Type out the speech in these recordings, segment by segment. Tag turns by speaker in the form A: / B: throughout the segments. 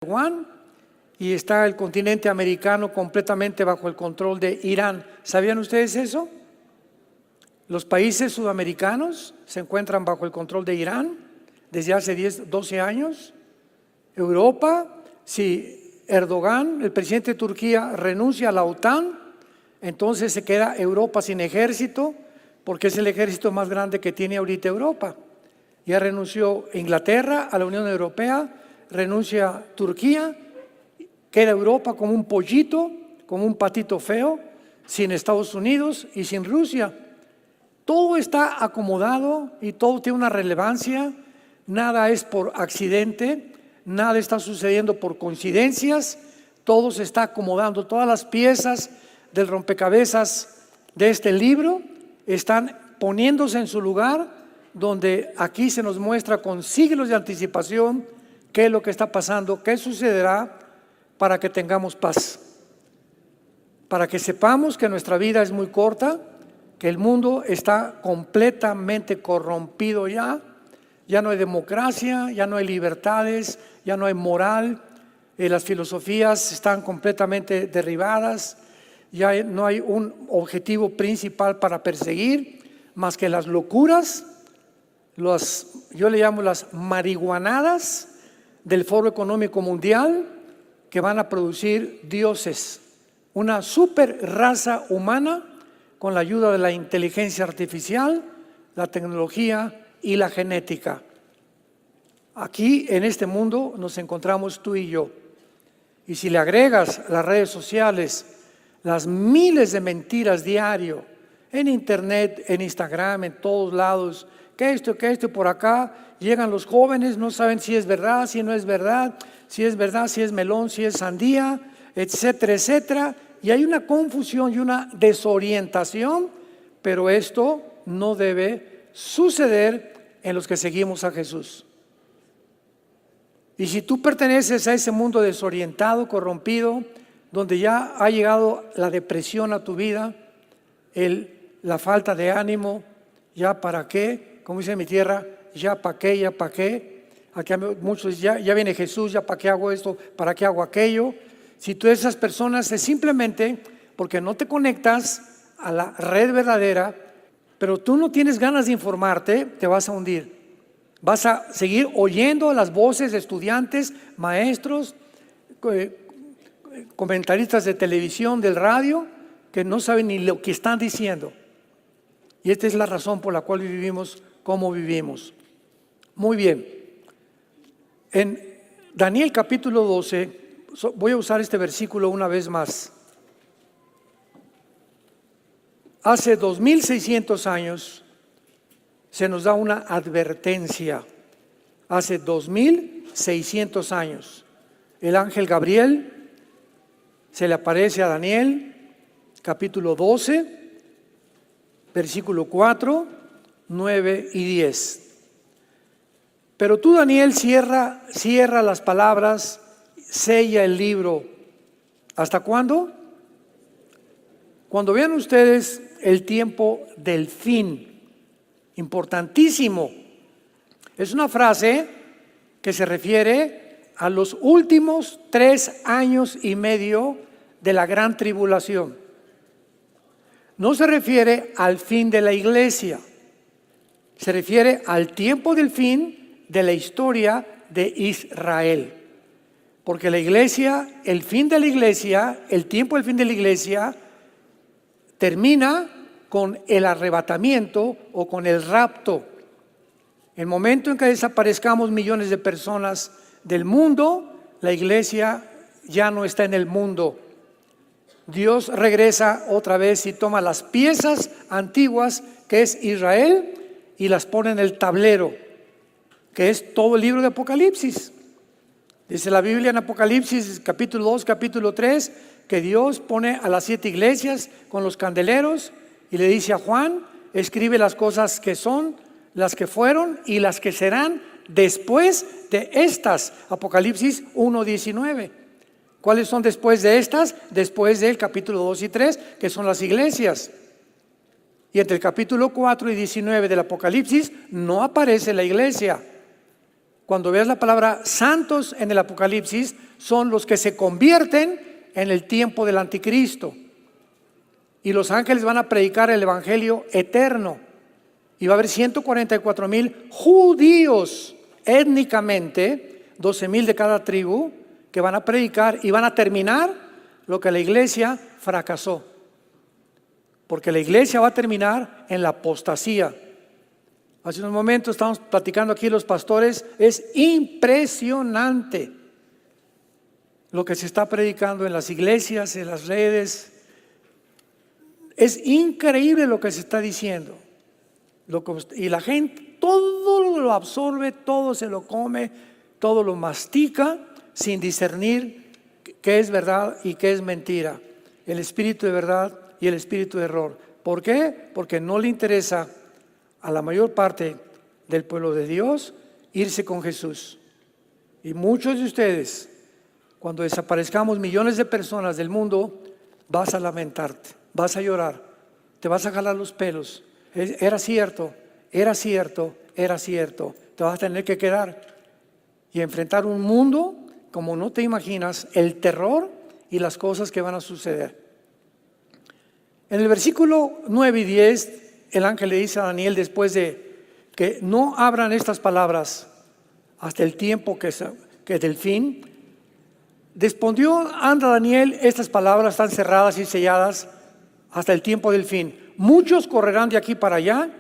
A: Taiwán y está el continente americano completamente bajo el control de Irán. ¿Sabían ustedes eso? Los países sudamericanos se encuentran bajo el control de Irán desde hace 12 años. Europa, si Erdogan, el presidente de Turquía, renuncia a la OTAN, entonces se queda Europa sin ejército, porque es el ejército más grande que tiene ahorita Europa. Ya renunció Inglaterra a la Unión Europea, renuncia Turquía, queda Europa como un pollito, como un patito feo, sin Estados Unidos y sin Rusia. Todo está acomodado y todo tiene una relevancia, nada es por accidente, nada está sucediendo por coincidencias, todo se está acomodando, todas las piezas del rompecabezas de este libro están poniéndose en su lugar, donde aquí se nos muestra con siglos de anticipación qué es lo que está pasando, qué sucederá para que tengamos paz, para que sepamos que nuestra vida es muy corta, que el mundo está completamente corrompido ya no hay democracia, ya no hay libertades, ya no hay moral, las filosofías están completamente derribadas, ya no hay un objetivo principal para perseguir más que las locuras, yo le llamo las marihuanadas del Foro Económico Mundial, que van a producir dioses, una super raza humana con la ayuda de la inteligencia artificial, la tecnología y la genética. Aquí en este mundo nos encontramos tú y yo. Y si le agregas las redes sociales, las miles de mentiras diario, en internet, en Instagram, en todos lados, que esto, por acá, llegan los jóvenes, no saben si es verdad, si no es verdad, si es melón, si es sandía, etcétera, etcétera. Y hay una confusión y una desorientación, pero esto no debe suceder en los que seguimos a Jesús. Y si tú perteneces a ese mundo desorientado, corrompido, donde ya ha llegado la depresión a tu vida, la falta de ánimo, ya para qué, como dice mi tierra, ya para qué, aquí muchos ya viene Jesús, ya para qué hago esto, para qué hago aquello. Si tú eres esas personas es simplemente porque no te conectas a la red verdadera, pero tú no tienes ganas de informarte, te vas a hundir. Vas a seguir oyendo las voces de estudiantes, maestros, comentaristas de televisión, del radio, que no saben ni lo que están diciendo. Y esta es la razón por la cual vivimos como vivimos. Muy bien. En Daniel capítulo 12, voy a usar este versículo una vez más. Hace 2600 años se nos da una advertencia. Hace 2600 años el ángel Gabriel se le aparece a Daniel, capítulo 12, versículo 4, 9 y 10. Pero tú, Daniel, cierra las palabras, sella el libro. ¿Hasta cuándo? Cuando vean ustedes el tiempo del fin. Importantísimo. Es una frase que se refiere a los últimos 3 años y medio de la gran tribulación. No se refiere al fin de la iglesia, se refiere al tiempo del fin de la historia de Israel. Porque la iglesia, el fin de la iglesia, el tiempo del fin de la iglesia termina con el arrebatamiento o con el rapto. El momento en que desaparezcamos millones de personas del mundo, la iglesia ya no está en el mundo. Dios regresa otra vez y toma las piezas antiguas que es Israel y las pone en el tablero, que es todo el libro de Apocalipsis. Dice la Biblia en Apocalipsis capítulo 2, capítulo 3, que Dios pone a las 7 iglesias con los candeleros y le dice a Juan, escribe las cosas que son, las que fueron y las que serán después de estas. Apocalipsis 1:19. ¿Cuáles son después de estas? Después del capítulo 2 y 3, que son las iglesias. Y entre el capítulo 4 y 19 del Apocalipsis no aparece la iglesia. cuando veas la palabra santos en el Apocalipsis, son los que se convierten en el tiempo del anticristo. Y los ángeles van a predicar el evangelio eterno. Y va a haber 144,000 judíos étnicamente, 12,000 de cada tribu, que van a predicar y van a terminar lo que la iglesia fracasó. Porque la iglesia va a terminar en la apostasía. Hace unos momentos estamos platicando aquí los pastores, es impresionante lo que se está predicando en las iglesias, en las redes. Es increíble lo que se está diciendo. Y la gente todo lo absorbe, todo se lo come, todo lo mastica sin discernir qué es verdad y qué es mentira. El espíritu de verdad y el espíritu de error. ¿Por qué? Porque no le interesa a la mayor parte del pueblo de Dios irse con Jesús. Y muchos de ustedes, cuando desaparezcamos millones de personas del mundo, vas a lamentarte, vas a llorar, te vas a jalar los pelos. Era cierto, era cierto, era cierto. Te vas a tener que quedar y enfrentar un mundo como no te imaginas, el terror y las cosas que van a suceder. En el versículo 9 y 10, el ángel le dice a Daniel, después de que no abran estas palabras hasta el tiempo que es del fin, respondió anda Daniel, estas palabras están cerradas y selladas hasta el tiempo del fin. Muchos correrán de aquí para allá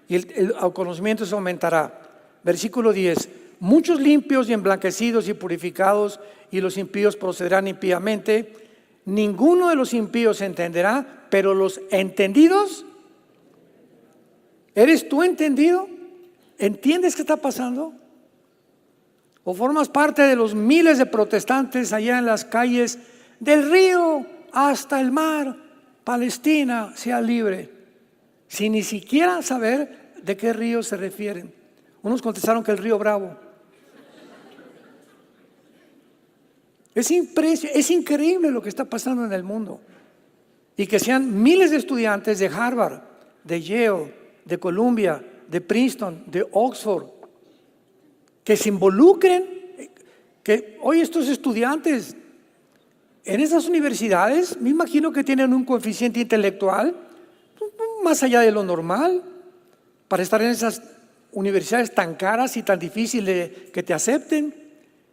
A: y el conocimiento se aumentará. Versículo 10, muchos limpios y emblanquecidos y purificados, y los impíos procederán impíamente. Ninguno de los impíos entenderá, pero los entendidos, ¿eres tú entendido? ¿Entiendes qué está pasando? ¿O formas parte de los miles de protestantes allá en las calles del río hasta el mar, Palestina sea libre, sin ni siquiera saber de qué río se refieren? Unos contestaron que el río Bravo. Es increíble lo que está pasando en el mundo. Y que sean miles de estudiantes de Harvard, de Yale, de Columbia, de Princeton, de Oxford, que se involucren, que hoy estos estudiantes en esas universidades, me imagino que tienen un coeficiente intelectual más allá de lo normal, para estar en esas universidades tan caras y tan difíciles que te acepten,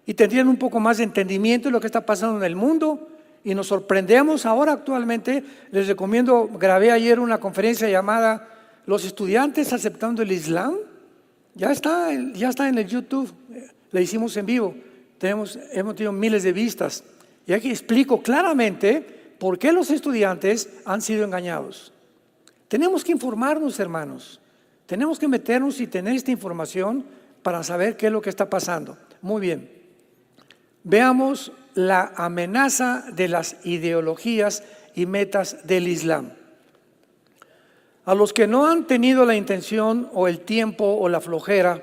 A: y tendrían un poco más de entendimiento de lo que está pasando en el mundo. Y nos sorprendemos ahora actualmente. Les recomiendo, grabé ayer una conferencia llamada Los estudiantes aceptando el Islam. Ya está en el YouTube, la hicimos en vivo, hemos tenido miles de vistas. Y aquí explico claramente por qué los estudiantes han sido engañados. Tenemos que informarnos, hermanos. Tenemos que meternos y tener esta información para saber qué es lo que está pasando. Muy bien. Veamos la amenaza de las ideologías y metas del Islam. A los que no han tenido la intención o el tiempo o la flojera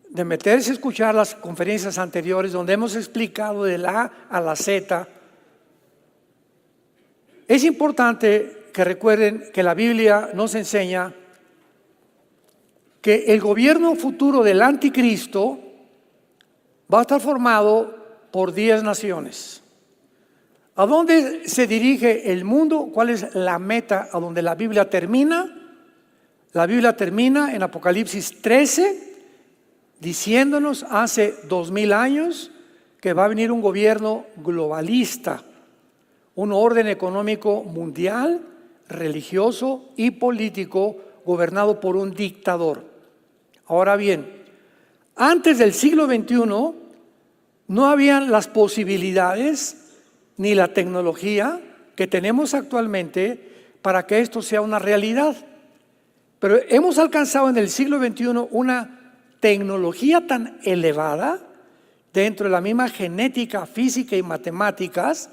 A: de meterse a escuchar las conferencias anteriores donde hemos explicado de la A a la Z, es importante que recuerden que la Biblia nos enseña que el gobierno futuro del anticristo va a estar formado por 10 naciones. ¿A dónde se dirige el mundo? ¿Cuál es la meta a donde la Biblia termina? La Biblia termina en Apocalipsis 13, diciéndonos hace 2000 años que va a venir un gobierno globalista, un orden económico mundial, religioso y político gobernado por un dictador. Ahora bien, antes del siglo XXI no habían las posibilidades ni la tecnología que tenemos actualmente para que esto sea una realidad. Pero hemos alcanzado en el siglo XXI una tecnología tan elevada dentro de la misma genética, física y matemáticas,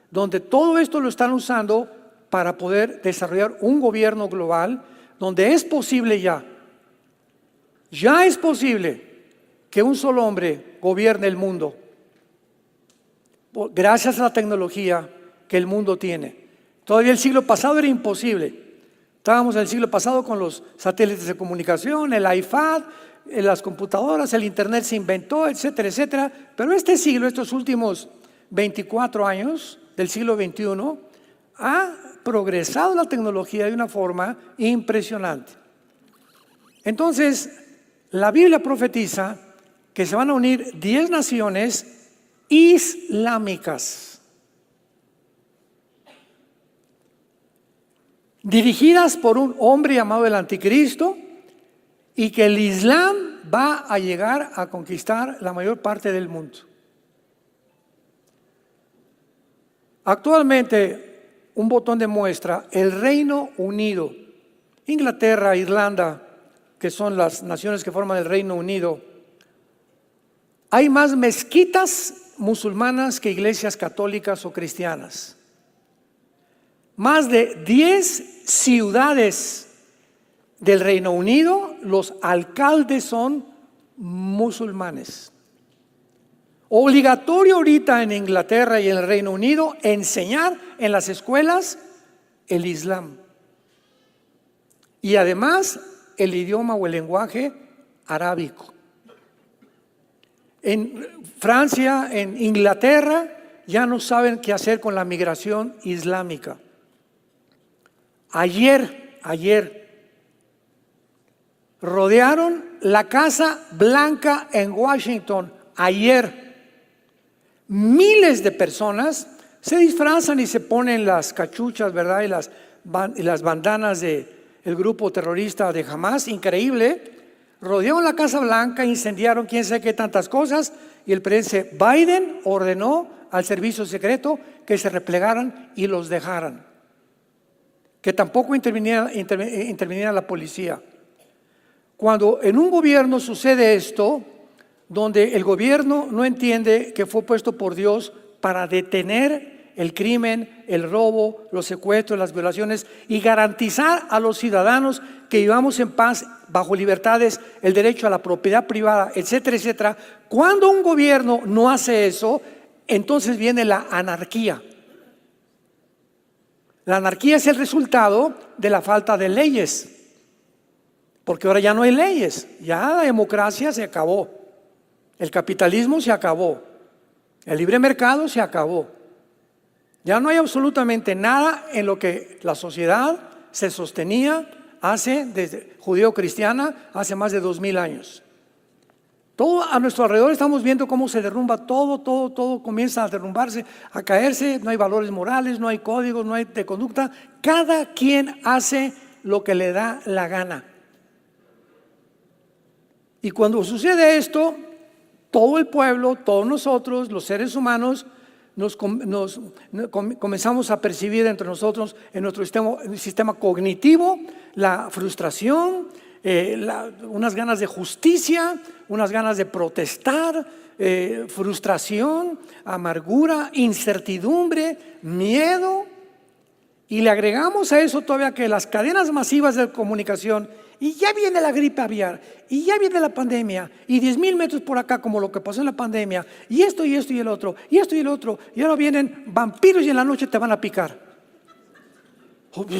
A: donde todo esto lo están usando para poder desarrollar un gobierno global donde es posible ya es posible que un solo hombre gobierne el mundo gracias a la tecnología que el mundo tiene. Todavía el siglo pasado era imposible. Estábamos en el siglo pasado con los satélites de comunicación, el iPad, las computadoras, el internet se inventó, etcétera, etcétera. Pero este siglo, estos últimos 24 años del siglo XXI, ha progresado la tecnología de una forma impresionante. Entonces, la Biblia profetiza que se van a unir 10 naciones islámicas, dirigidas por un hombre llamado el Anticristo, y que el Islam va a llegar a conquistar la mayor parte del mundo. Actualmente, un botón de muestra, el Reino Unido, Inglaterra, Irlanda, que son las naciones que forman el Reino Unido, hay más mezquitas musulmanas que iglesias católicas o cristianas. Más de 10 ciudades del Reino Unido, los alcaldes son musulmanes. Obligatorio ahorita en Inglaterra y en el Reino Unido enseñar en las escuelas el Islam. Y además el idioma o el lenguaje arábico. En Francia, en Inglaterra, ya no saben qué hacer con la migración islámica. Ayer, rodearon la Casa Blanca en Washington. Ayer, miles de personas se disfrazan y se ponen las cachuchas, ¿verdad? Y las bandanas del grupo terrorista de Hamas, increíble. Rodearon la Casa Blanca, incendiaron quién sabe qué tantas cosas, y el presidente Biden ordenó al servicio secreto que se replegaran y los dejaran, que tampoco interviniera la policía. Cuando en un gobierno sucede esto, donde el gobierno no entiende que fue puesto por Dios para detener el crimen, el robo, los secuestros, las violaciones y garantizar a los ciudadanos que vivamos en paz, bajo libertades, el derecho a la propiedad privada, etcétera, etcétera. Cuando un gobierno no hace eso, entonces viene la anarquía. La anarquía es el resultado de la falta de leyes, porque ahora ya no hay leyes, ya la democracia se acabó, el capitalismo se acabó, el libre mercado se acabó. Ya no hay absolutamente nada en lo que la sociedad se sostenía desde judeo-cristiana, hace más de 2000 años. Todo a nuestro alrededor estamos viendo cómo se derrumba todo comienza a derrumbarse, a caerse, no hay valores morales, no hay códigos, no hay de conducta. Cada quien hace lo que le da la gana. Y cuando sucede esto, todo el pueblo, todos nosotros, los seres humanos, comenzamos a percibir entre nosotros, en nuestro sistema cognitivo, la frustración, unas ganas de justicia, unas ganas de protestar, frustración, amargura, incertidumbre, miedo. Y le agregamos a eso todavía que las cadenas masivas de comunicación, y ya viene la gripe aviar, y ya viene la pandemia, y 10,000 metros por acá, como lo que pasó en la pandemia, y esto y el otro, y esto y el otro, y ahora vienen vampiros y en la noche te van a picar.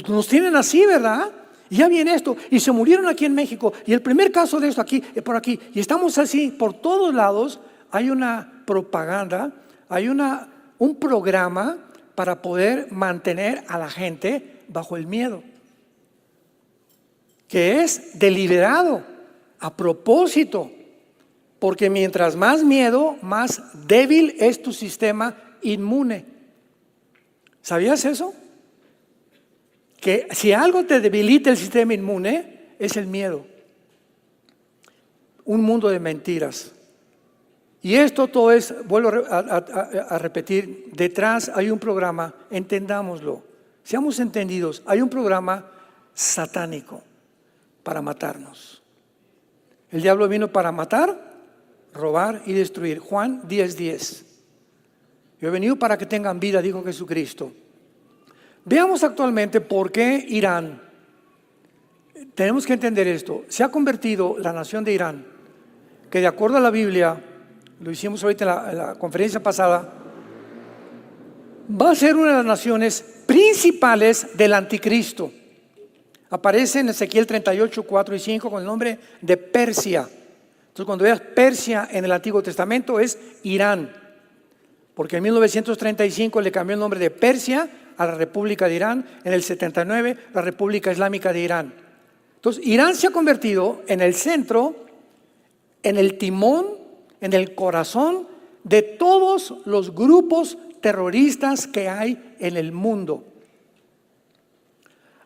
A: Nos tienen así, ¿verdad? Y ya viene esto, y se murieron aquí en México, y el primer caso de esto aquí, por aquí, y estamos así, por todos lados. Hay una propaganda, hay un programa para poder mantener a la gente bajo el miedo, que es deliberado, a propósito, porque mientras más miedo, más débil es tu sistema inmune. ¿Sabías eso? Que si algo te debilita el sistema inmune, es el miedo. Un mundo de mentiras. Y esto todo es, vuelvo a repetir, detrás hay un programa, entendámoslo, seamos entendidos, hay un programa satánico para matarnos. El diablo vino para matar, robar y destruir. Juan 10:10. Yo he venido para que tengan vida, dijo Jesucristo. Veamos actualmente por qué Irán. Tenemos que entender esto. Se ha convertido la nación de Irán, que de acuerdo a la Biblia, lo hicimos ahorita en la conferencia pasada, va a ser una de las naciones principales del anticristo. Aparece en Ezequiel 38, 4 y 5 con el nombre de Persia. Entonces, cuando veas Persia en el Antiguo Testamento es Irán, porque en 1935 le cambió el nombre de Persia a la República de Irán, en el 79 la República Islámica de Irán. Entonces, Irán se ha convertido en el centro, en el timón, en el corazón de todos los grupos terroristas que hay en el mundo.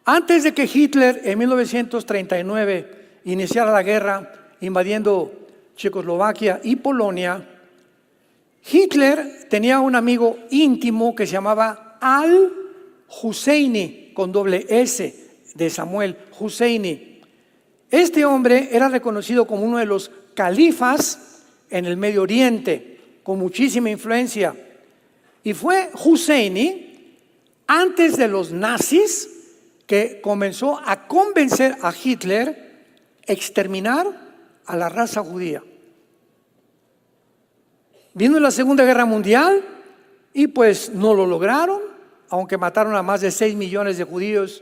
A: Antes de que Hitler en 1939 iniciara la guerra invadiendo Checoslovaquia y Polonia, Hitler tenía un amigo íntimo que se llamaba Al-Husseini, con doble S, de Samuel Husseini. Este hombre era reconocido como uno de los califas en el Medio Oriente, con muchísima influencia. Y fue Husseini, antes de los nazis, que comenzó a convencer a Hitler a exterminar a la raza judía. Vino la Segunda Guerra Mundial y pues no lo lograron, aunque mataron a más de 6 millones de judíos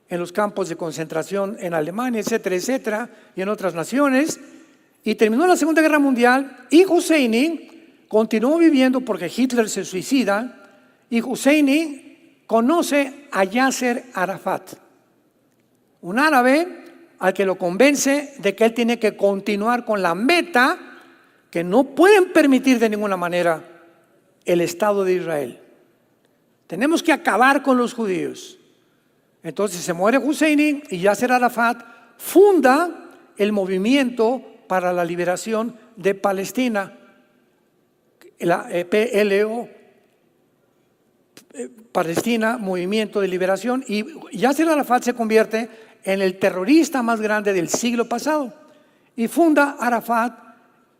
A: en los campos de concentración en Alemania, etcétera, etcétera, y en otras naciones. Y terminó la Segunda Guerra Mundial y Husseini continuó viviendo porque Hitler se suicida, y Husseini conoce a Yasser Arafat, un árabe al que lo convence de que él tiene que continuar con la meta que no pueden permitir de ninguna manera el Estado de Israel. Tenemos que acabar con los judíos. Entonces se muere Husseini y Yasser Arafat funda el movimiento para la liberación de Palestina, la PLO, Palestina, Movimiento de Liberación, y Yasser Arafat se convierte en el terrorista más grande del siglo pasado y funda Arafat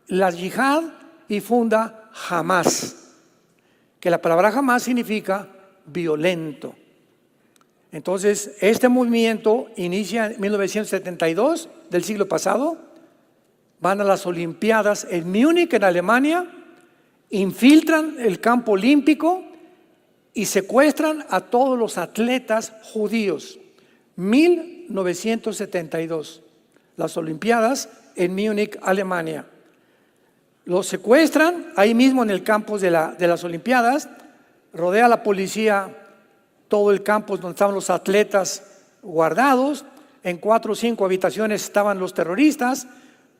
A: la yihad y funda Hamas, que la palabra Hamas significa violento. Entonces, este movimiento inicia en 1972 del siglo pasado, van a las Olimpiadas en Múnich, en Alemania, infiltran el campo olímpico y secuestran a todos los atletas judíos. 1972, las Olimpiadas en Múnich, Alemania. Los secuestran ahí mismo en el campus de las Olimpiadas, rodea la policía todo el campus donde estaban los atletas guardados, en 4 o 5 habitaciones estaban los terroristas,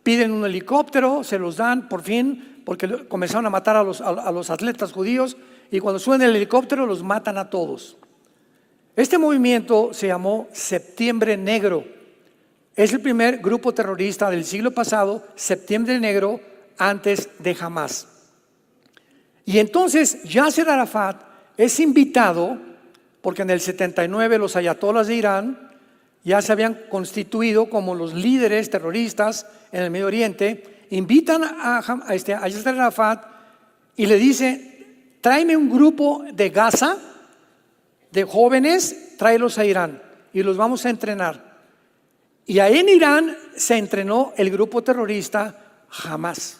A: piden un helicóptero, se los dan por fin, porque comenzaron a matar a los atletas judíos, y cuando suben el helicóptero los matan a todos. Este movimiento se llamó Septiembre Negro. Es el primer grupo terrorista del siglo pasado, Septiembre Negro, antes de Hamas. Y entonces Yasser Arafat es invitado, porque en el 79 los ayatolás de Irán ya se habían constituido como los líderes terroristas en el Medio Oriente, invitan a Yasser Arafat y le dice: tráeme un grupo de Gaza, de jóvenes, tráelos a Irán y los vamos a entrenar. Y ahí en Irán se entrenó el grupo terrorista Hamas.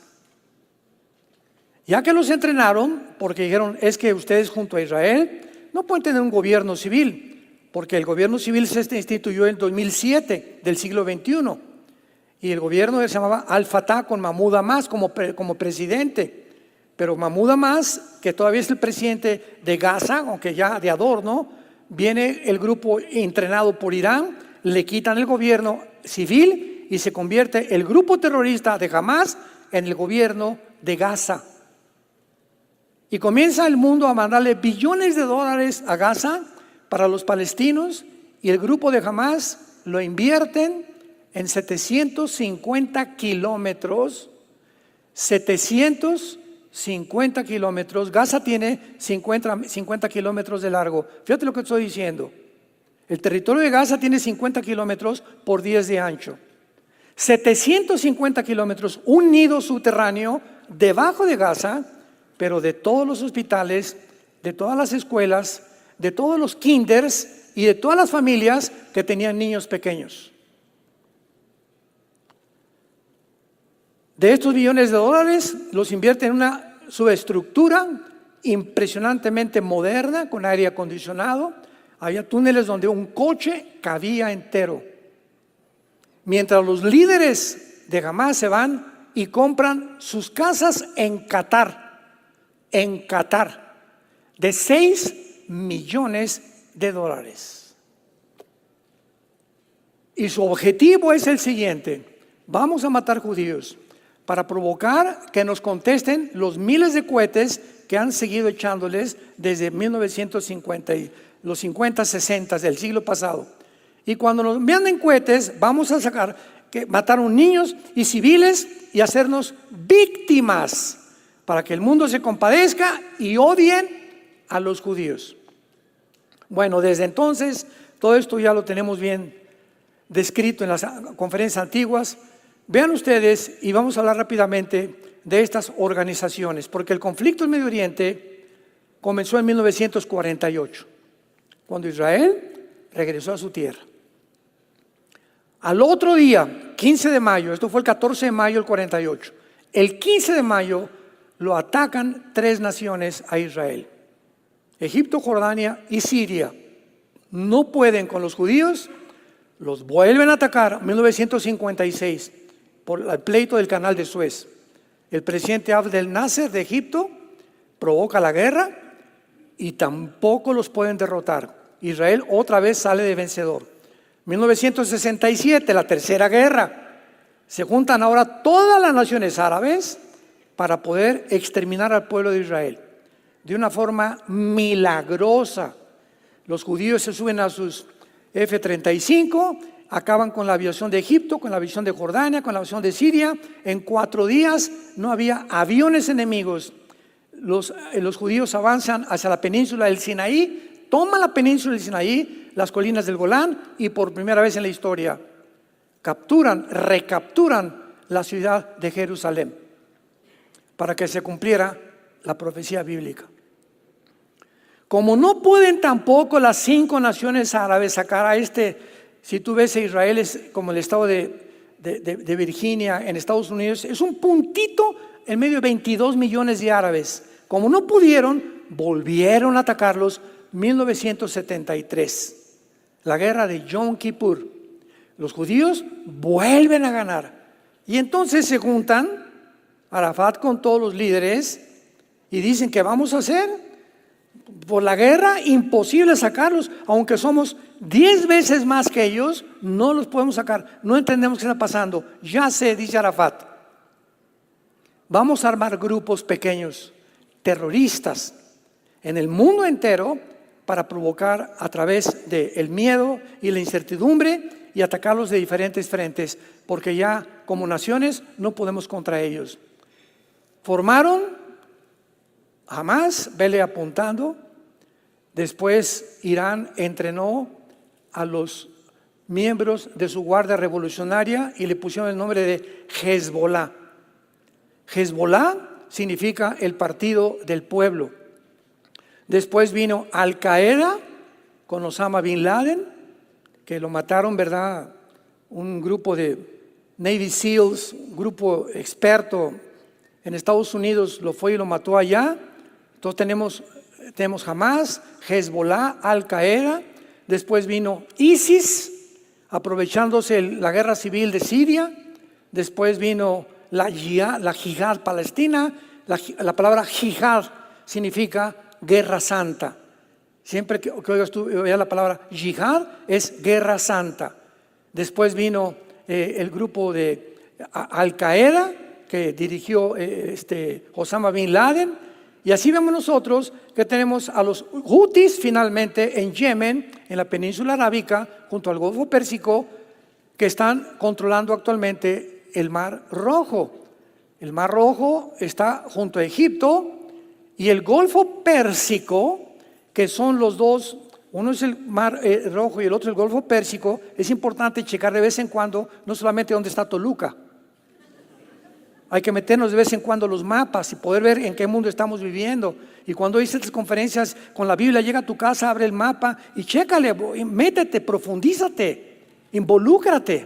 A: Ya que los entrenaron, porque dijeron: es que ustedes junto a Israel no pueden tener un gobierno civil, porque el gobierno civil se instituyó en 2007 del siglo XXI, y el gobierno se llamaba Al-Fatah con Mahmoud Abbas como presidente. Pero Mahmoud Abbas, que todavía es el presidente de Gaza, aunque ya de adorno, viene el grupo entrenado por Irán, le quitan el gobierno civil y se convierte el grupo terrorista de Hamas en el gobierno de Gaza. Y comienza el mundo a mandarle billones de dólares a Gaza para los palestinos, y el grupo de Hamas lo invierten en 750 kilómetros. 750 kilómetros. Gaza tiene 50 kilómetros de largo. Fíjate lo que estoy diciendo. El territorio de Gaza tiene 50 kilómetros por 10 de ancho. 750 kilómetros, un nido subterráneo debajo de Gaza, pero de todos los hospitales, de todas las escuelas, de todos los kinders y de todas las familias que tenían niños pequeños. De estos billones de dólares los invierte en una subestructura impresionantemente moderna, con aire acondicionado. Había túneles donde un coche cabía entero. Mientras los líderes de Hamas se van y compran sus casas en Qatar, de 6 millones de dólares. Y su objetivo es el siguiente: vamos a matar judíos para provocar que nos contesten los miles de cohetes que han seguido echándoles desde 1950, los 50, 60 del siglo pasado. Y cuando nos manden cohetes, vamos a sacar que mataron niños y civiles y hacernos víctimas para que el mundo se compadezca y odien a los judíos. Bueno, desde entonces todo esto ya lo tenemos bien descrito en las conferencias antiguas. Vean ustedes, y vamos a hablar rápidamente de estas organizaciones, porque el conflicto en Medio Oriente comenzó en 1948, cuando Israel regresó a su tierra. Al otro día, 15 de mayo, esto fue el 14 de mayo del 48, el 15 de mayo lo atacan 3 naciones a Israel: Egipto, Jordania y Siria. No pueden con los judíos, los vuelven a atacar en 1956 por el pleito del canal de Suez. El presidente Abdel Nasser de Egipto provoca la guerra y tampoco los pueden derrotar. Israel otra vez sale de vencedor. 1967, la tercera guerra. Se juntan ahora todas las naciones árabes para poder exterminar al pueblo de Israel de una forma milagrosa. Los judíos se suben a sus F-35, acaban con la aviación de Egipto, con la aviación de Jordania, con la aviación de Siria. En 4 días no había aviones enemigos. Los judíos avanzan hacia la península del Sinaí, toman la península del Sinaí, las colinas del Golán, y por primera vez en la historia recapturan la ciudad de Jerusalén para que se cumpliera la profecía bíblica. Como no pueden tampoco las 5 naciones árabes sacar a si tú ves a Israel es como el estado de Virginia en Estados Unidos, es un puntito en medio de 22 millones de árabes. Como no pudieron, volvieron a atacarlos. 1973, la guerra de Yom Kippur. Los judíos vuelven a ganar. Y entonces se juntan Arafat con todos los líderes y dicen: ¿qué vamos a hacer? Por la guerra, imposible sacarlos, aunque somos 10 veces más que ellos, no los podemos sacar. No entendemos qué está pasando. Ya sé, dice Arafat, vamos a armar grupos pequeños, terroristas, en el mundo entero para provocar a través del miedo y la incertidumbre y atacarlos de diferentes frentes, porque ya como naciones no podemos contra ellos. Formaron Hamas, vele apuntando. Después Irán entrenó a los miembros de su guardia revolucionaria y le pusieron el nombre de Hezbollah. Hezbollah significa el partido del pueblo. Después vino Al Qaeda con Osama Bin Laden, que lo mataron, ¿verdad? Un grupo de Navy SEALs, un grupo experto en Estados Unidos lo fue y lo mató allá. Entonces tenemos Hamas, Hezbollah, Al Qaeda. Después vino ISIS, aprovechándose la guerra civil de Siria. Después vino la Jihad palestina. La palabra Jihad significa guerra santa. Siempre que oigas tú la palabra Jihad es guerra santa. Después vino el grupo de Al Qaeda que dirigió Osama Bin Laden. Y así vemos nosotros que tenemos a los Houthis finalmente en Yemen, en la península arábica, junto al Golfo Pérsico, que están controlando actualmente el Mar Rojo. El Mar Rojo está junto a Egipto, y el Golfo Pérsico, que son los dos, uno es el Mar Rojo y el otro el Golfo Pérsico. Es importante checar de vez en cuando, no solamente dónde está Toluca. Hay que meternos de vez en cuando los mapas y poder ver en qué mundo estamos viviendo. Y cuando hice estas conferencias con la Biblia, llega a tu casa, abre el mapa y chécale, métete, profundízate, involúcrate,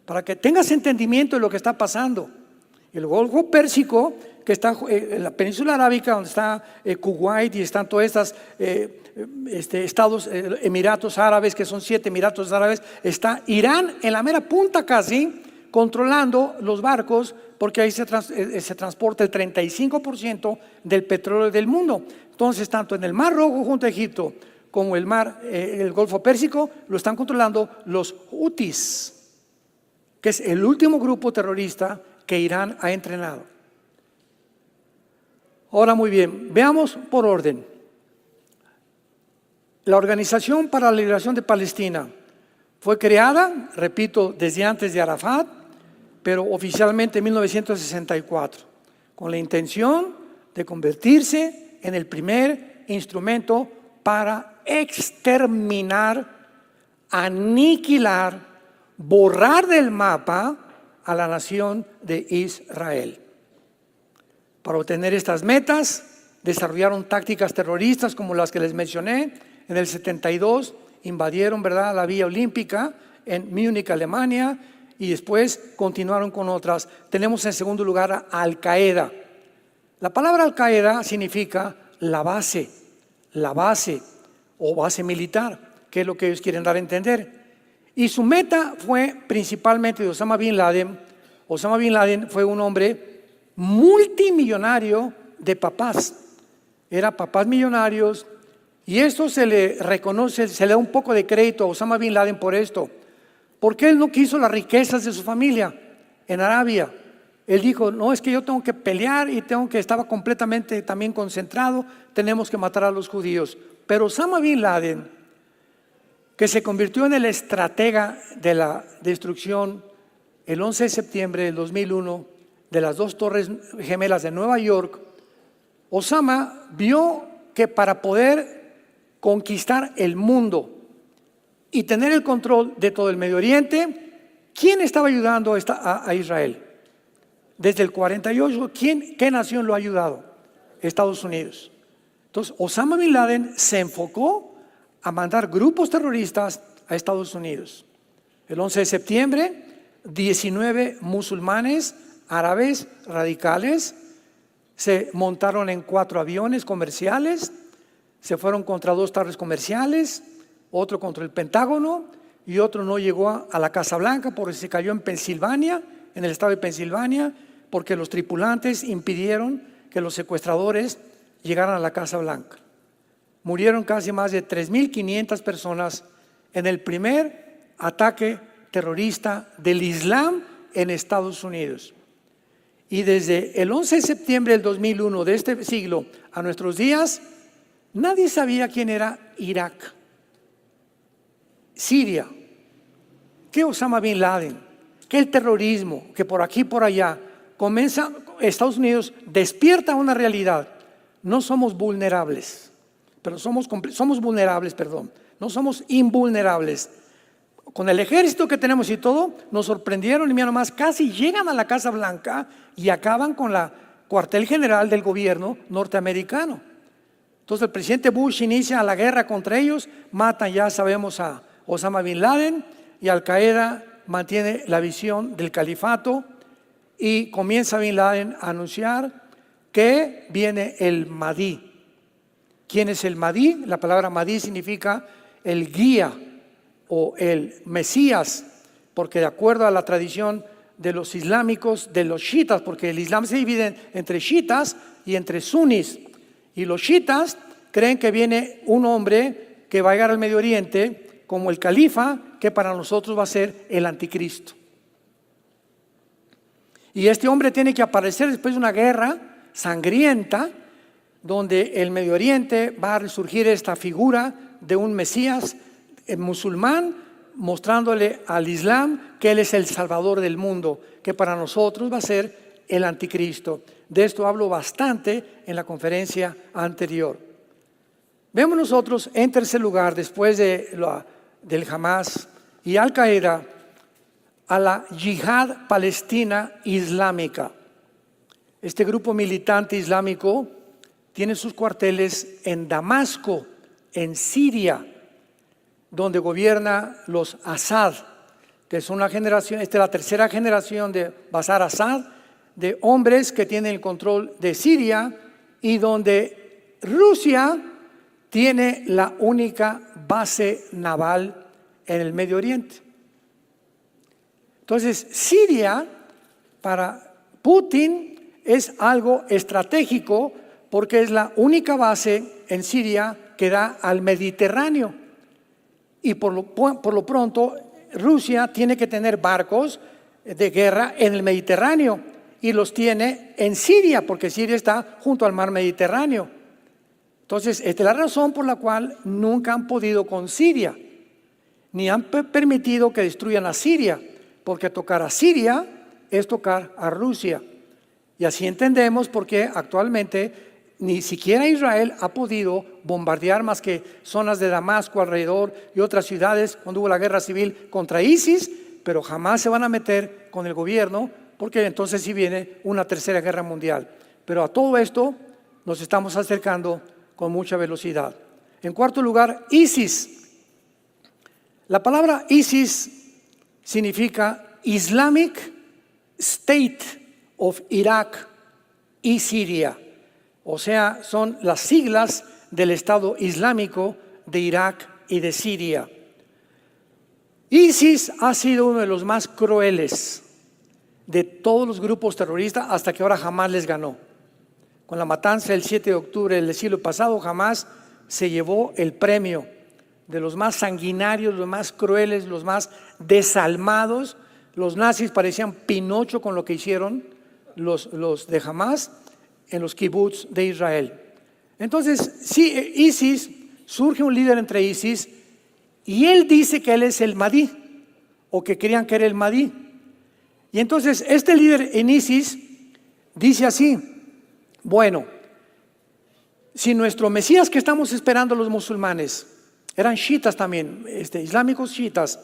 A: para que tengas entendimiento de lo que está pasando. El Golfo Pérsico, que está en la península arábica, donde está Kuwait y están todas estas estados, Emiratos Árabes, que son 7 Emiratos Árabes, está Irán en la mera punta casi, controlando los barcos, porque ahí se transporta el 35% del petróleo del mundo. Entonces, tanto en el Mar Rojo junto a Egipto, como el Golfo Pérsico, lo están controlando los Houthis, que es el último grupo terrorista que Irán ha entrenado. Ahora, muy bien, veamos por orden. La Organización para la Liberación de Palestina fue creada, repito, desde antes de Arafat, pero oficialmente en 1964, con la intención de convertirse en el primer instrumento para exterminar, aniquilar, borrar del mapa a la nación de Israel. Para obtener estas metas, desarrollaron tácticas terroristas como las que les mencioné. En el 72 invadieron, ¿verdad?, la Vía Olímpica en Múnich, Alemania, y después continuaron con otras. Tenemos en segundo lugar a Al-Qaeda. La palabra Al-Qaeda significa la base o base militar, que es lo que ellos quieren dar a entender. Y su meta fue principalmente de Osama Bin Laden. Osama Bin Laden fue un hombre multimillonario de papás. Era papás millonarios, y esto se le reconoce, se le da un poco de crédito a Osama Bin Laden por esto, porque él no quiso las riquezas de su familia en Arabia. Él dijo, no, es que yo tengo que pelear y estaba completamente también concentrado, tenemos que matar a los judíos. Pero Osama Bin Laden, que se convirtió en el estratega de la destrucción el 11 de septiembre del 2001 de las dos torres gemelas de Nueva York, Osama vio que para poder conquistar el mundo y tener el control de todo el Medio Oriente, ¿quién estaba ayudando a Israel? Desde el 48, ¿qué nación lo ha ayudado? Estados Unidos. Entonces, Osama Bin Laden se enfocó a mandar grupos terroristas a Estados Unidos. El 11 de septiembre, 19 musulmanes árabes radicales se montaron en 4 aviones comerciales, se fueron contra 2 torres comerciales, otro contra el Pentágono y otro no llegó a la Casa Blanca porque se cayó en Pensilvania, en el estado de Pensilvania, porque los tripulantes impidieron que los secuestradores llegaran a la Casa Blanca. Murieron casi más de 3.500 personas en el primer ataque terrorista del Islam en Estados Unidos. Y desde el 11 de septiembre del 2001 de este siglo a nuestros días, nadie sabía quién era Irak, Siria, que Osama Bin Laden, que el terrorismo, que por aquí y por allá comienza. Estados Unidos despierta una realidad. No somos vulnerables, pero somos vulnerables, no somos invulnerables. Con el ejército que tenemos y todo, nos sorprendieron y mira nomás, casi llegan a la Casa Blanca y acaban con la cuartel general del gobierno norteamericano. Entonces el presidente Bush inicia la guerra contra ellos, matan, ya sabemos, a Osama Bin Laden, y Al-Qaeda mantiene la visión del califato y comienza Bin Laden a anunciar que viene el Mahdi. ¿Quién es el Mahdi? La palabra Mahdi significa el guía o el Mesías, porque de acuerdo a la tradición de los islámicos, de los chiitas, porque el Islam se divide entre chiitas y entre sunis, y los chiitas creen que viene un hombre que va a llegar al Medio Oriente como el califa, que para nosotros va a ser el anticristo. Y este hombre tiene que aparecer después de una guerra sangrienta, donde el Medio Oriente va a resurgir esta figura de un Mesías musulmán, mostrándole al Islam que Él es el Salvador del mundo, que para nosotros va a ser el anticristo. De esto hablo bastante en la conferencia anterior. Vemos nosotros en tercer lugar, después del Hamas y Al-Qaeda, a la Yihad Palestina Islámica. Este grupo militante islámico tiene sus cuarteles en Damasco, en Siria, donde gobierna los Assad, que es una generación, esta es la tercera generación de Bashar Assad, de hombres que tienen el control de Siria y donde Rusia tiene la única base naval en el Medio Oriente. Entonces, Siria para Putin es algo estratégico porque es la única base en Siria que da al Mediterráneo. Y por lo pronto, Rusia tiene que tener barcos de guerra en el Mediterráneo y los tiene en Siria, porque Siria está junto al mar Mediterráneo. Entonces, esta es la razón por la cual nunca han podido con Siria, ni han permitido que destruyan a Siria, porque tocar a Siria es tocar a Rusia. Y así entendemos por qué actualmente ni siquiera Israel ha podido bombardear más que zonas de Damasco alrededor y otras ciudades cuando hubo la guerra civil contra ISIS, pero jamás se van a meter con el gobierno porque entonces sí viene una tercera guerra mundial. Pero a todo esto nos estamos acercando con mucha velocidad. En cuarto lugar, ISIS. La palabra ISIS significa Islamic State of Iraq y Siria. O sea, son las siglas del Estado Islámico de Irak y de Siria. ISIS ha sido uno de los más crueles de todos los grupos terroristas hasta que ahora jamás les ganó. Con la matanza del 7 de octubre del siglo pasado, jamás se llevó el premio de los más sanguinarios, los más crueles, los más desalmados. Los nazis parecían Pinocho con lo que hicieron los de Hamás en los kibbutz de Israel. Entonces, sí, ISIS, surge un líder entre ISIS y él dice que él es el Mahdi, o que creían que era el Mahdi. Y entonces este líder en ISIS dice así: bueno, si nuestro Mesías que estamos esperando los musulmanes, eran chiitas también, islámicos chiitas,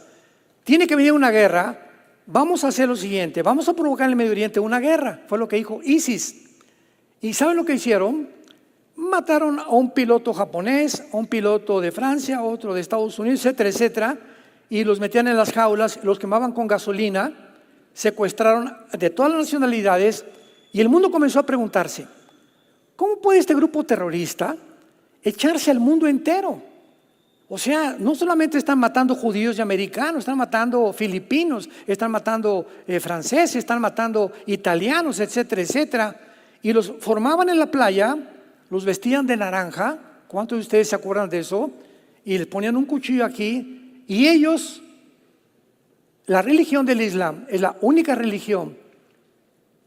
A: tiene que venir una guerra, vamos a hacer lo siguiente, vamos a provocar en el Medio Oriente una guerra. Fue lo que dijo ISIS. ¿Y saben lo que hicieron? Mataron a un piloto japonés, a un piloto de Francia, a otro de Estados Unidos, etcétera, etcétera, y los metían en las jaulas, los quemaban con gasolina, secuestraron de todas las nacionalidades, y el mundo comenzó a preguntarse: ¿cómo puede este grupo terrorista echarse al mundo entero? O sea, no solamente están matando judíos y americanos, están matando filipinos, están matando franceses, están matando italianos, etcétera, etcétera. Y los formaban en la playa, los vestían de naranja. ¿Cuántos de ustedes se acuerdan de eso? Y les ponían un cuchillo aquí. Y ellos, la religión del Islam es la única religión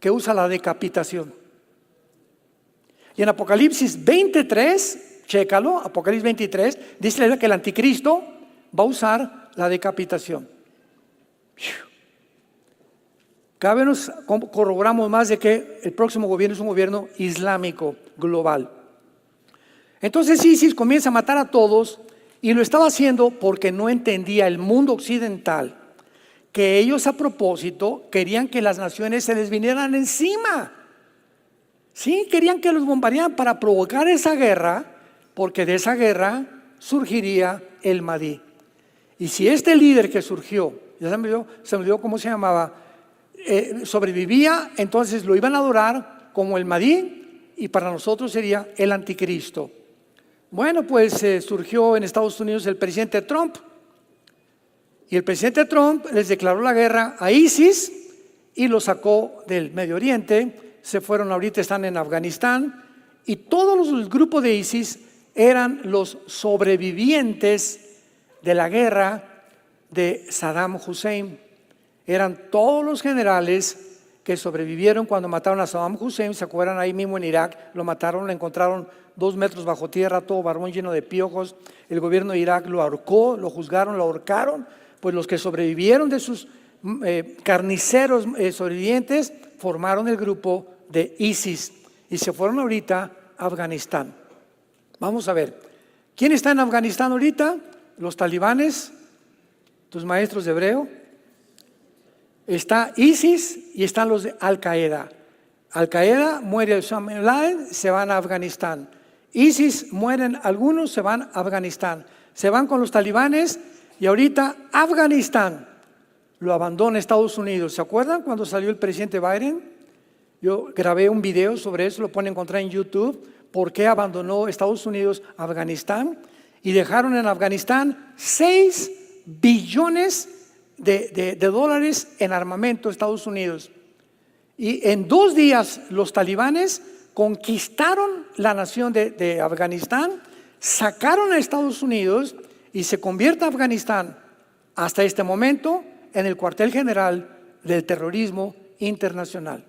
A: que usa la decapitación. Y en Apocalipsis 23, chécalo, Apocalipsis 23, dice que el anticristo va a usar la decapitación. Cada vez nos corroboramos más de que el próximo gobierno es un gobierno islámico global. Entonces ISIS comienza a matar a todos, y lo estaba haciendo porque no entendía el mundo occidental que ellos a propósito querían que las naciones se les vinieran encima. Sí, querían que los bombardearan para provocar esa guerra, porque de esa guerra surgiría el Mahdi. Y si este líder que surgió, ya se me olvidó cómo se llamaba, sobrevivía, entonces lo iban a adorar como el Mahdi, y para nosotros sería el anticristo. Bueno, pues surgió en Estados Unidos el presidente Trump, y el presidente Trump les declaró la guerra a ISIS y lo sacó del Medio Oriente. Se fueron, ahorita están en Afganistán, y todos los grupos de ISIS eran los sobrevivientes de la guerra de Saddam Hussein. Eran todos los generales que sobrevivieron cuando mataron a Saddam Hussein. ¿Se acuerdan? Ahí mismo en Irak lo mataron, lo encontraron 2 metros bajo tierra, todo barbón lleno de piojos. El gobierno de Irak lo ahorcó, lo juzgaron, lo ahorcaron. Pues los que sobrevivieron de sus carniceros sobrevivientes formaron el grupo de ISIS y se fueron ahorita a Afganistán. Vamos a ver, ¿quién está en Afganistán ahorita? Los talibanes, tus maestros de hebreo. Está ISIS y están los de Al-Qaeda. Al-Qaeda muere Osama bin Laden, se van a Afganistán. ISIS mueren algunos, se van a Afganistán. Se van con los talibanes y ahorita Afganistán lo abandona Estados Unidos. ¿Se acuerdan cuando salió el presidente Biden? Yo grabé un video sobre eso, lo pueden encontrar en YouTube. ¿Por qué abandonó Estados Unidos Afganistán? Y dejaron en Afganistán 6 billones de dólares en armamento Estados Unidos. Y en 2 días los talibanes conquistaron la nación de Afganistán, sacaron a Estados Unidos y se convierte Afganistán hasta este momento en el cuartel general del terrorismo internacional.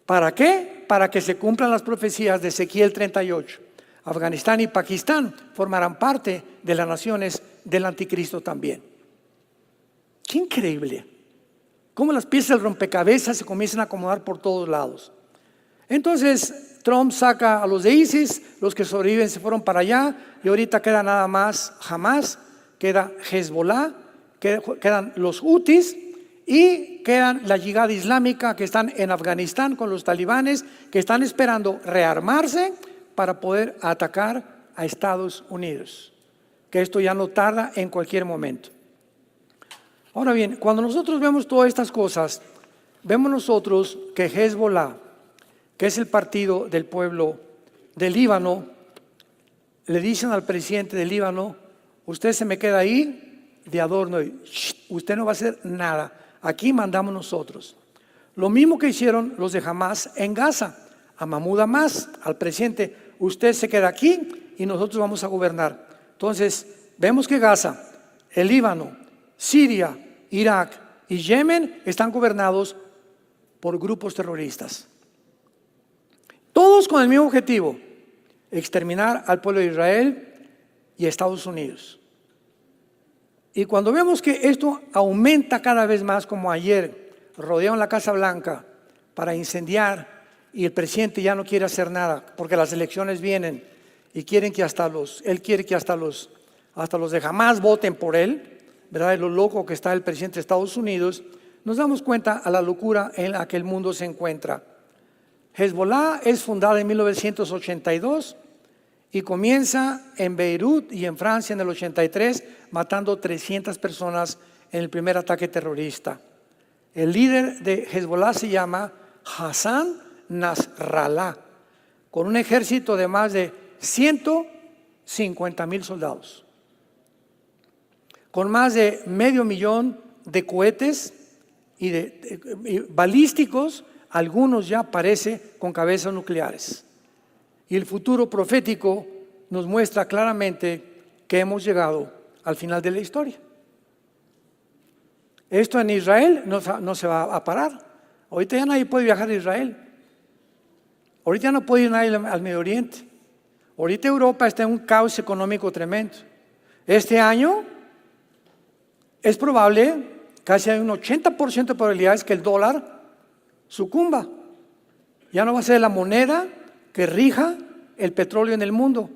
A: ¿Para qué? Para que se cumplan las profecías de Ezequiel 38. Afganistán y Pakistán formarán parte de las naciones del anticristo también. ¡Qué increíble! Cómo las piezas del rompecabezas se comienzan a acomodar por todos lados. Entonces Trump saca a los de ISIS, los que sobreviven se fueron para allá y ahorita queda nada más Hamas, queda Hezbollah, quedan los Houthis y quedan la Yihad Islámica que están en Afganistán con los talibanes que están esperando rearmarse para poder atacar a Estados Unidos, que esto ya no tarda en cualquier momento. Ahora bien, cuando nosotros vemos todas estas cosas, vemos nosotros que Hezbollah, que es el partido del pueblo del Líbano, le dicen al presidente del Líbano: usted se me queda ahí de adorno, y usted no va a hacer nada, aquí mandamos nosotros. Lo mismo que hicieron los de Hamas en Gaza, a Mahmoud Abbas, al presidente: usted se queda aquí y nosotros vamos a gobernar. Entonces vemos que Gaza, el Líbano, Siria, Irak y Yemen están gobernados por grupos terroristas, todos con el mismo objetivo: exterminar al pueblo de Israel y a Estados Unidos. Y cuando vemos que esto aumenta cada vez más, como ayer rodearon la Casa Blanca para incendiar y el presidente ya no quiere hacer nada porque las elecciones vienen y quieren que él quiere que hasta los de Hamas voten por él, ¿verdad? De lo loco que está el presidente de Estados Unidos, nos damos cuenta a la locura en la que el mundo se encuentra. Hezbollah es fundada en 1982 y comienza en Beirut y en Francia en el 83, matando 300 personas en el primer ataque terrorista. El líder de Hezbollah se llama Hassan Nasrallah, con un ejército de más de 150,000 soldados, con más de 500,000 de cohetes y balísticos, algunos ya parece con cabezas nucleares. Y el futuro profético nos muestra claramente que hemos llegado al final de la historia. Esto en Israel no se va a parar. Ahorita ya nadie puede viajar a Israel. Ahorita ya no puede ir nadie al Medio Oriente. Ahorita Europa está en un caos económico tremendo. Este año es probable, casi hay un 80% de probabilidades que el dólar sucumba. Ya no va a ser la moneda que rija el petróleo en el mundo.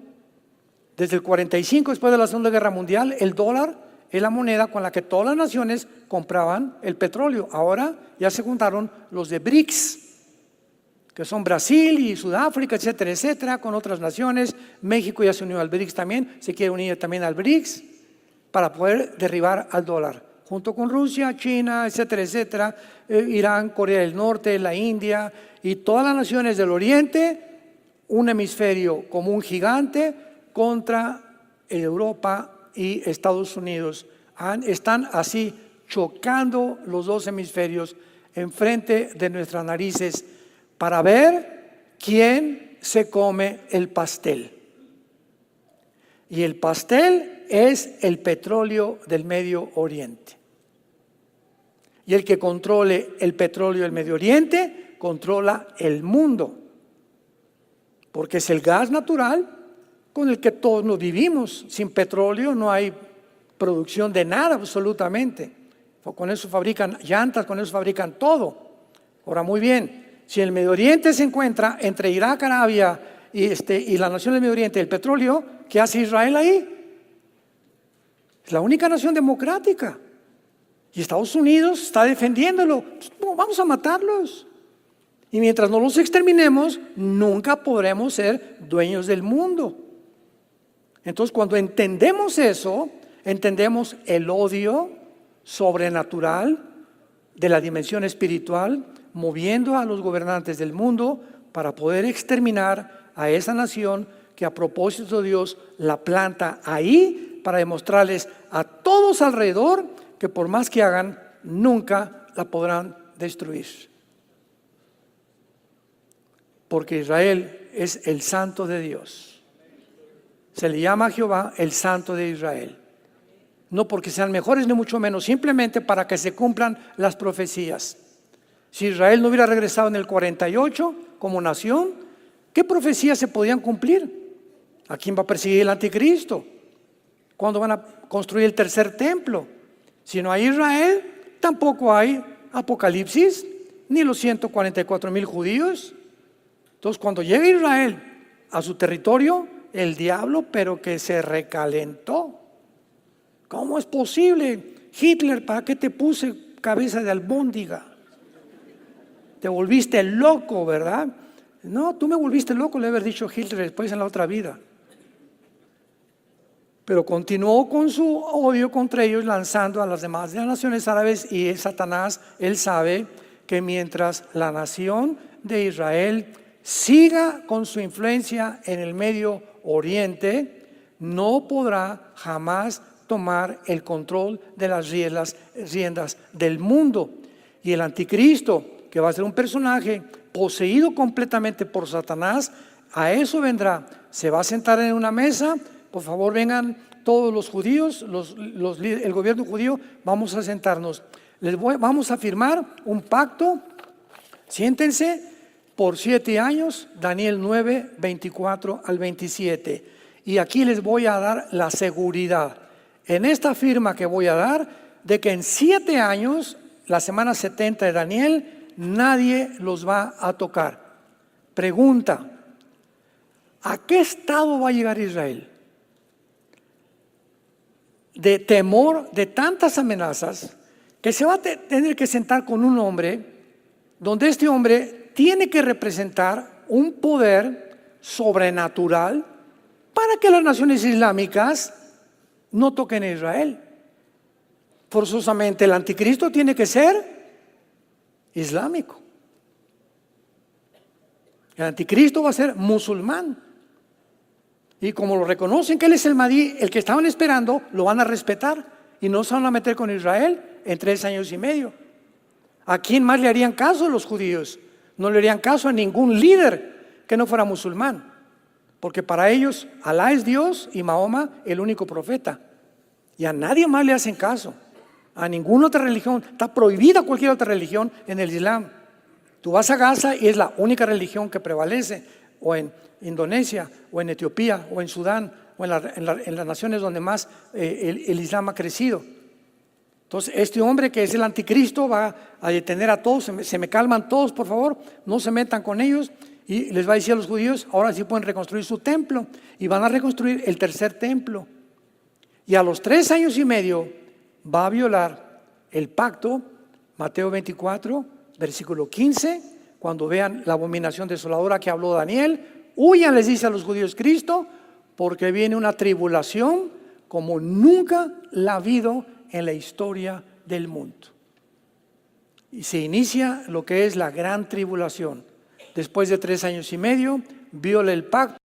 A: Desde el 45, después de la Segunda Guerra Mundial, el dólar es la moneda con la que todas las naciones compraban el petróleo. Ahora ya se juntaron los de BRICS, que son Brasil y Sudáfrica, etcétera, etcétera, con otras naciones. México ya se unió al BRICS también, se quiere unir también al BRICS para poder derribar al dólar, junto con Rusia, China, etcétera, etcétera, Irán, Corea del Norte, la India y todas las naciones del Oriente, un hemisferio como un gigante contra Europa y Estados Unidos. Están así chocando los dos hemisferios enfrente de nuestras narices para ver quién se come el pastel. Y el pastel es el petróleo del Medio Oriente. Y el que controle el petróleo del Medio Oriente controla el mundo, porque es el gas natural con el que todos nos vivimos. Sin petróleo no hay producción de nada absolutamente. Con eso fabrican llantas, con eso fabrican todo. Ahora, muy bien, si el Medio Oriente se encuentra entre Irak, Arabia y la nación del Medio Oriente, el petróleo, ¿qué hace Israel ahí? Es la única nación democrática. Y Estados Unidos está defendiéndolo. No, vamos a matarlos. Y mientras no los exterminemos, nunca podremos ser dueños del mundo. Entonces, cuando entendemos eso, entendemos el odio sobrenatural de la dimensión espiritual, moviendo a los gobernantes del mundo para poder exterminar a esa nación que, a propósito de Dios, la planta ahí para demostrarles a todos alrededor que por más que hagan, nunca la podrán destruir. Porque Israel es el santo de Dios. Se le llama a Jehová el santo de Israel. No porque sean mejores ni mucho menos, simplemente para que se cumplan las profecías. Si Israel no hubiera regresado en el 48 como nación, ¿qué profecías se podían cumplir? ¿A quién va a perseguir el anticristo? ¿Cuándo van a construir el tercer templo? Si no hay Israel, tampoco hay Apocalipsis, ni los 144,000 judíos. Entonces, cuando llega Israel a su territorio, el diablo, pero que se recalentó. ¿Cómo es posible? Hitler, ¿para qué te puse cabeza de albóndiga? Te volviste loco, ¿verdad? No, tú me volviste loco, le haber dicho Hitler después en la otra vida. Pero continuó con su odio contra ellos, lanzando a las demás naciones árabes, y Satanás, él sabe que mientras la nación de Israel siga con su influencia en el Medio Oriente, no podrá jamás tomar el control de las riendas del mundo. Y el anticristo, que va a ser un personaje poseído completamente por Satanás, a eso vendrá. Se va a sentar en una mesa. Por favor, vengan todos los judíos, el gobierno judío, vamos a sentarnos. Vamos a firmar un pacto. Siéntense por 7 años, Daniel 9, 24 al 27. Y aquí les voy a dar la seguridad, en esta firma que voy a dar, de que en 7 años, la semana 70 de Daniel, nadie los va a tocar. Pregunta: ¿a qué estado va a llegar Israel? De temor de tantas amenazas, que se va a tener que sentar con un hombre, donde este hombre tiene que representar un poder sobrenatural para que las naciones islámicas no toquen a Israel. Forzosamente el anticristo tiene que ser islámico. El anticristo va a ser musulmán. Y como lo reconocen que él es el Mahdi, el que estaban esperando, lo van a respetar y no se van a meter con Israel en 3 años y medio. ¿A quién más le harían caso los judíos? No le harían caso a ningún líder que no fuera musulmán, porque para ellos Alá es Dios y Mahoma el único profeta, y a nadie más le hacen caso, a ninguna otra religión. Está prohibida cualquier otra religión en el Islam. Tú vas a Gaza y es la única religión que prevalece, o en Indonesia, o en Etiopía, o en Sudán, o en las naciones donde más el Islam ha crecido. Entonces este hombre que es el anticristo va a detener a todos. Se me calman todos, por favor, no se metan con ellos. Y les va a decir a los judíos: ahora sí pueden reconstruir su templo, y van a reconstruir el tercer templo. Y a los 3 años y medio va a violar el pacto. Mateo 24, versículo 15, cuando vean la abominación desoladora que habló Daniel: huyan, les dice a los judíos Cristo, porque viene una tribulación como nunca la ha habido en la historia del mundo. Y se inicia lo que es la gran tribulación. Después de 3 años y medio, viola el pacto.